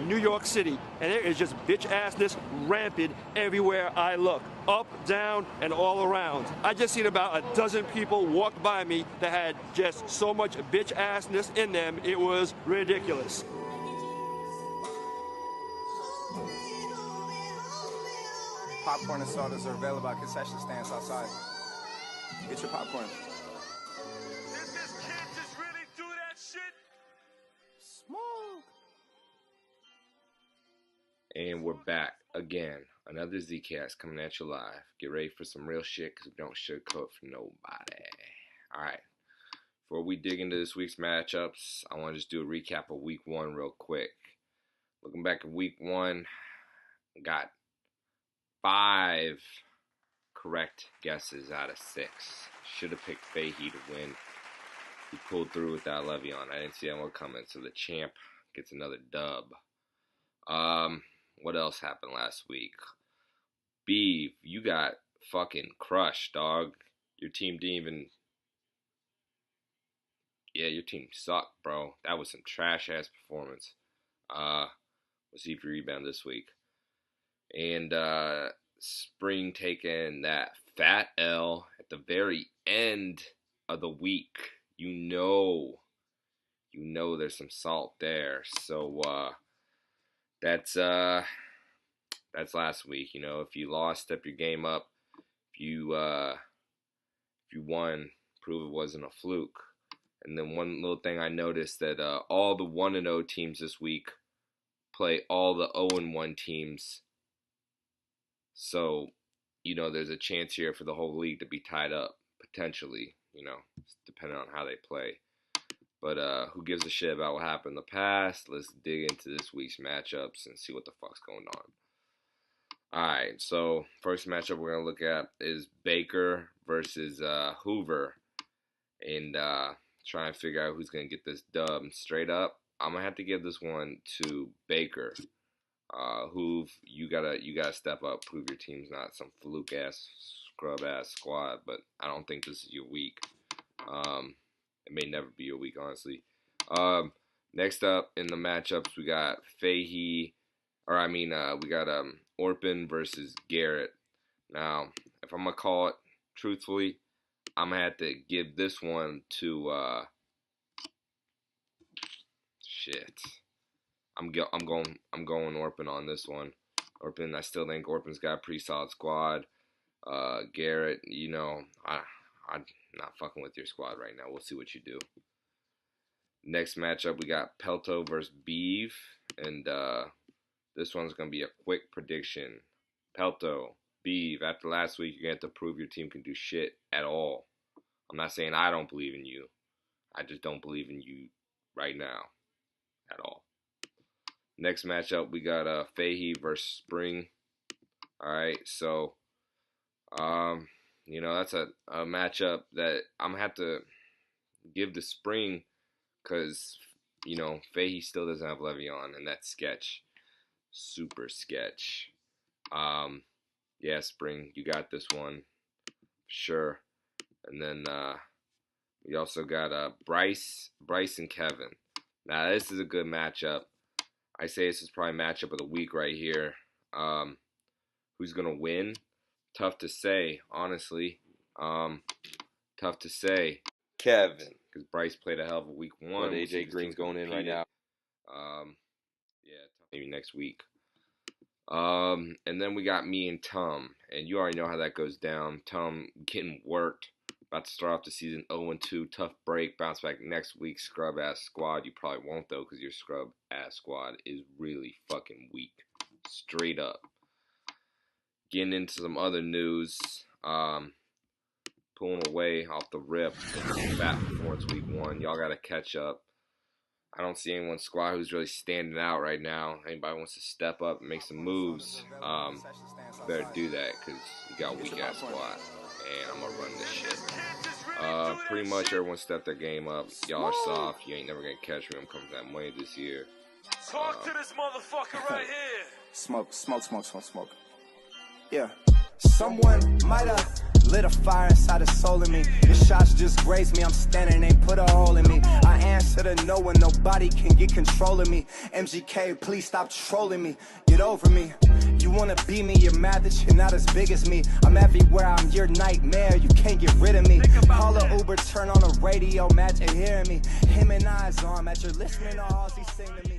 New York City, and there is just bitch-assness rampant everywhere I look. Up, down, and all around. I just seen about a dozen people walk by me that had just so much bitch-assness in them, it was ridiculous. Popcorn and sodas are available at concession stands outside. Get your popcorn. Did this kid just really do that shit? Smoke. And we're back again. Another ZCAST coming at you live. Get ready for some real shit because we don't sugarcoat for nobody. Alright. Before we dig into this week's matchups, I want to just do a recap of week 1 real quick. Looking back at week 1, got 5 correct guesses out of 6. Should have picked Fahey to win. He pulled through with that Le'Veon. I didn't see that one coming, so the champ gets another dub. What else happened last week? Beeve, you got fucking crushed, dog. Your team didn't even... Yeah, your team sucked, bro. That was some trash-ass performance. We'll see if you rebound this week. And Spring taking that fat L at the very end of the week. You know there's some salt there. So that's last week. You know, if you lost, step your game up. If you won, prove it wasn't a fluke. And then one little thing I noticed that all the 1-0 teams this week play all the 0-1 teams. So, you know, there's a chance here for the whole league to be tied up, potentially, you know, depending on how they play. But who gives a shit about what happened in the past? Let's dig into this week's matchups and see what the fuck's going on. Alright, so first matchup we're going to look at is Baker versus Hoover. And try and figure out who's going to get this dub. Straight up, I'm going to have to give this one to Baker. Hoove, you gotta step up, prove your team's not some fluke ass, scrub ass squad, but I don't think this is your week. It may never be your week, honestly. Next up in the matchups, we got we got Orpin versus Garrett. Now, if I'm gonna call it truthfully, I'm gonna have to give this one to I'm going Orpin on this one. Orpin, I still think Orpin's got a pretty solid squad. Garrett, you know, I'm not fucking with your squad right now. We'll see what you do. Next matchup, we got Pelto versus Beeve, and this one's gonna be a quick prediction. Pelto, Beeve, after last week, you're gonna have to prove your team can do shit at all. I'm not saying I don't believe in you. I just don't believe in you right now at all. Next matchup, we got Fahey versus Spring. Alright, so, you know, that's a matchup that I'm going to have to give to Spring because, you know, Fahey still doesn't have Le'Veon, and that's sketch. Super sketch. Yeah, Spring, you got this one. Sure. And then we also got Bryce and Kevin. Now, this is a good matchup. I say this is probably matchup of the week right here. Who's going to win? Tough to say, honestly. Tough to say. Kevin. Because Bryce played a hell of a week 1. But AJ Green's going in right now. Yeah, maybe next week. And then we got me and Tom. And you already know how that goes down. Tom getting worked. About to start off the season 0-2, tough break, bounce back next week, scrub-ass squad. You probably won't, though, because your scrub-ass squad is really fucking weak. Straight up. Getting into some other news. Pulling away off the rip. Fat performance week 1. Y'all got to catch up. I don't see anyone's squad who's really standing out right now. Anybody wants to step up and make some moves, better do that, because you got a weak-ass squad. And I'm gonna run this shit. Pretty much everyone stepped their game up. Y'all are soft. You ain't never gonna catch me. I'm coming for that money this year. Talk to this motherfucker right here. Smoke. Yeah. Someone might have lit a fire inside the soul in me. Your shots just grazed me, I'm standing, ain't put a hole in me. I answer to no one, nobody can get control of me. MGK, please stop trolling me, get over me. You wanna be me, you're mad that you're not as big as me. I'm everywhere, I'm your nightmare, you can't get rid of me. Call a Uber, turn on the radio, match and hearing me. Him and I's on, match, you're listening to all he sing to me.